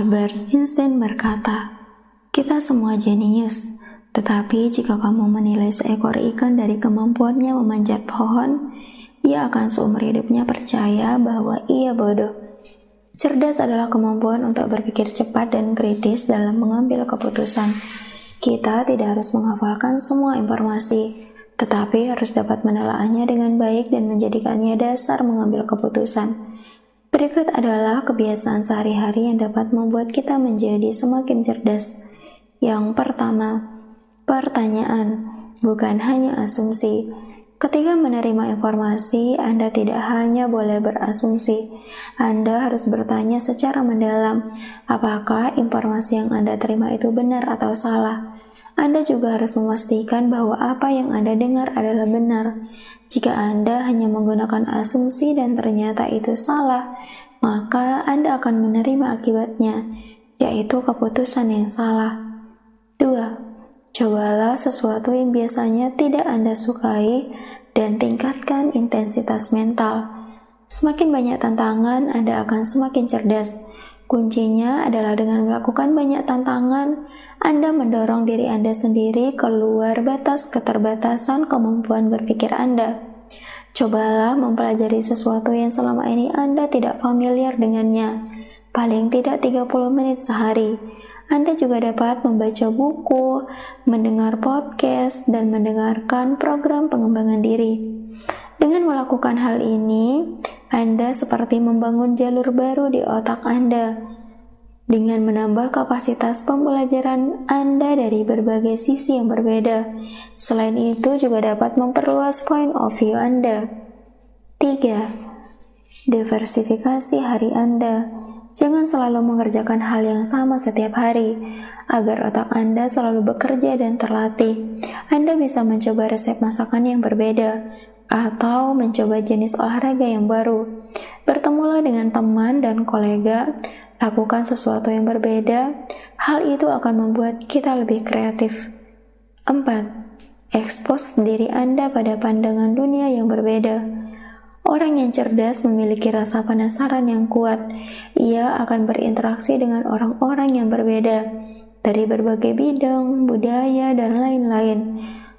Albert Einstein berkata, "Kita semua jenius, tetapi jika kamu menilai seekor ikan dari kemampuannya memanjat pohon, ia akan seumur hidupnya percaya bahwa ia bodoh." Cerdas adalah kemampuan untuk berpikir cepat dan kritis dalam mengambil keputusan. Kita tidak harus menghafalkan semua informasi, tetapi harus dapat menelaahnya dengan baik dan menjadikannya dasar mengambil keputusan. Berikut adalah kebiasaan sehari-hari yang dapat membuat kita menjadi semakin cerdas. Yang pertama, pertanyaan, bukan hanya asumsi. Ketika menerima informasi, Anda tidak hanya boleh berasumsi. Anda harus bertanya secara mendalam, apakah informasi yang Anda terima itu benar atau salah. Anda juga harus memastikan bahwa apa yang Anda dengar adalah benar. Jika Anda hanya menggunakan asumsi dan ternyata itu salah, maka Anda akan menerima akibatnya, yaitu keputusan yang salah. 2. Cobalah sesuatu yang biasanya tidak Anda sukai dan tingkatkan intensitas mental. Semakin banyak tantangan, Anda akan semakin cerdas. Kuncinya adalah dengan melakukan banyak tantangan, Anda mendorong diri Anda sendiri keluar batas keterbatasan kemampuan berpikir Anda. Cobalah mempelajari sesuatu yang selama ini Anda tidak familiar dengannya, paling tidak 30 menit sehari. Anda juga dapat membaca buku, mendengar podcast, dan mendengarkan program pengembangan diri. Dengan melakukan hal ini, Anda seperti membangun jalur baru di otak Anda dengan menambah kapasitas pembelajaran Anda dari berbagai sisi yang berbeda. Selain itu juga dapat memperluas point of view Anda. 3. Diversifikasi hari Anda. Jangan selalu mengerjakan hal yang sama setiap hari. Agar otak Anda selalu bekerja dan terlatih, Anda bisa mencoba resep masakan yang berbeda, atau mencoba jenis olahraga yang baru. Bertemulah dengan teman dan kolega, lakukan sesuatu yang berbeda, hal itu akan membuat kita lebih kreatif. 4. Ekspos diri Anda pada pandangan dunia yang berbeda. Orang yang cerdas memiliki rasa penasaran yang kuat. Ia akan berinteraksi dengan orang-orang yang berbeda, dari berbagai bidang, budaya, dan lain-lain.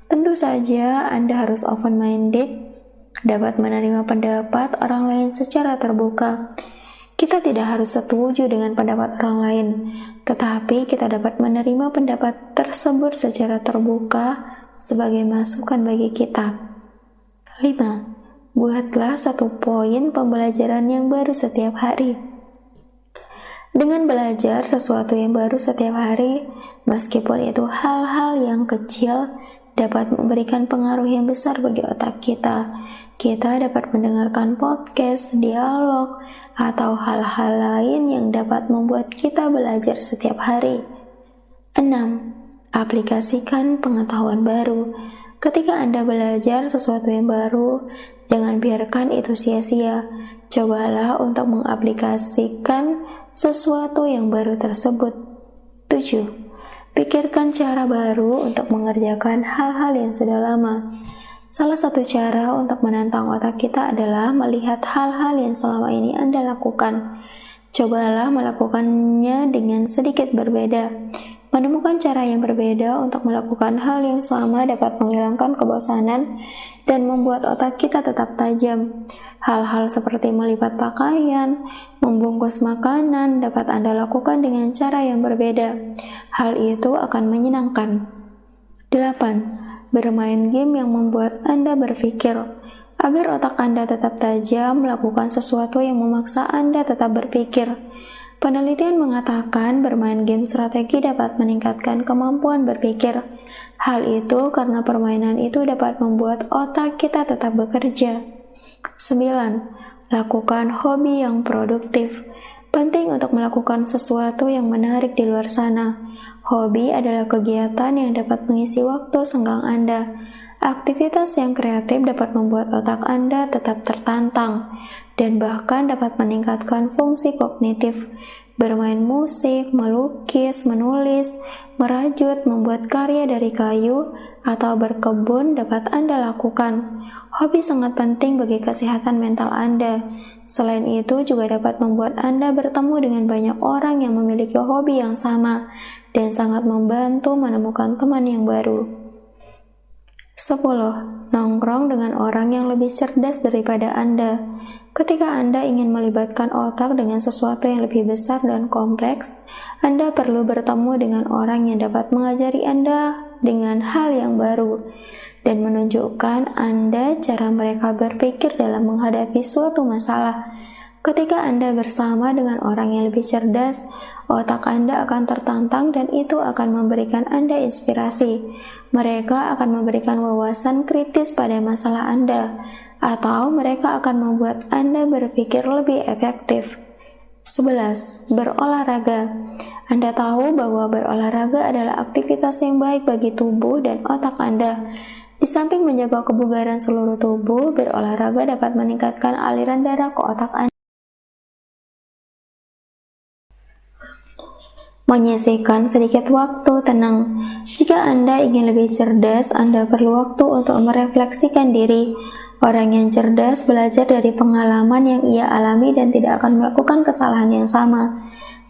Tentu saja Anda harus open-minded, dapat menerima pendapat orang lain secara terbuka. Kita tidak harus setuju dengan pendapat orang lain, tetapi kita dapat menerima pendapat tersebut secara terbuka sebagai masukan bagi kita. 5. Buatlah satu poin pembelajaran yang baru setiap hari. Dengan belajar sesuatu yang baru setiap hari, meskipun itu hal-hal yang kecil, dapat memberikan pengaruh yang besar bagi otak kita. Kita dapat mendengarkan podcast, dialog, atau hal-hal lain yang dapat membuat kita belajar setiap hari. 6. Aplikasikan pengetahuan baru. Ketika Anda belajar sesuatu yang baru, jangan biarkan itu sia-sia. Cobalah untuk mengaplikasikan sesuatu yang baru tersebut. 7. Pikirkan cara baru untuk mengerjakan hal-hal yang sudah lama. Salah satu cara untuk menantang otak kita adalah melihat hal-hal yang selama ini Anda lakukan. Cobalah melakukannya dengan sedikit berbeda. Menemukan cara yang berbeda untuk melakukan hal yang sama dapat menghilangkan kebosanan dan membuat otak kita tetap tajam. Hal-hal seperti melipat pakaian, membungkus makanan dapat Anda lakukan dengan cara yang berbeda. Hal itu akan menyenangkan. 8. Bermain game yang membuat Anda berpikir. Agar otak Anda tetap tajam, lakukan sesuatu yang memaksa Anda tetap berpikir. Penelitian mengatakan bermain game strategi dapat meningkatkan kemampuan berpikir. Hal itu karena permainan itu dapat membuat otak kita tetap bekerja. 9. Lakukan hobi yang produktif. Penting untuk melakukan sesuatu yang menarik di luar sana. Hobi adalah kegiatan yang dapat mengisi waktu senggang Anda. Aktivitas yang kreatif dapat membuat otak Anda tetap tertantang dan bahkan dapat meningkatkan fungsi kognitif. Bermain musik, melukis, menulis, merajut, membuat karya dari kayu, atau berkebun dapat Anda lakukan. Hobi sangat penting bagi kesehatan mental Anda. Selain itu, juga dapat membuat Anda bertemu dengan banyak orang yang memiliki hobi yang sama dan sangat membantu menemukan teman yang baru. 10. Nongkrong dengan orang yang lebih cerdas daripada Anda. Ketika Anda ingin melibatkan otak dengan sesuatu yang lebih besar dan kompleks, Anda perlu bertemu dengan orang yang dapat mengajari Anda dengan hal yang baru dan menunjukkan Anda cara mereka berpikir dalam menghadapi suatu masalah. Ketika Anda bersama dengan orang yang lebih cerdas, otak Anda akan tertantang dan itu akan memberikan Anda inspirasi. Mereka akan memberikan wawasan kritis pada masalah Anda, atau mereka akan membuat Anda berpikir lebih efektif. 11. Berolahraga. Anda tahu bahwa berolahraga adalah aktivitas yang baik bagi tubuh dan otak Anda. Di samping menjaga kebugaran seluruh tubuh, berolahraga dapat meningkatkan aliran darah ke otak Anda. Menyisihkan sedikit waktu tenang. Jika Anda ingin lebih cerdas, Anda perlu waktu untuk merefleksikan diri. Orang yang cerdas belajar dari pengalaman yang ia alami dan tidak akan melakukan kesalahan yang sama.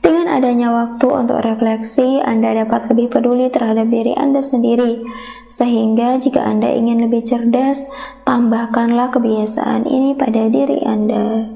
Dengan adanya waktu untuk refleksi, Anda dapat lebih peduli terhadap diri Anda sendiri. Sehingga jika Anda ingin lebih cerdas, tambahkanlah kebiasaan ini pada diri Anda.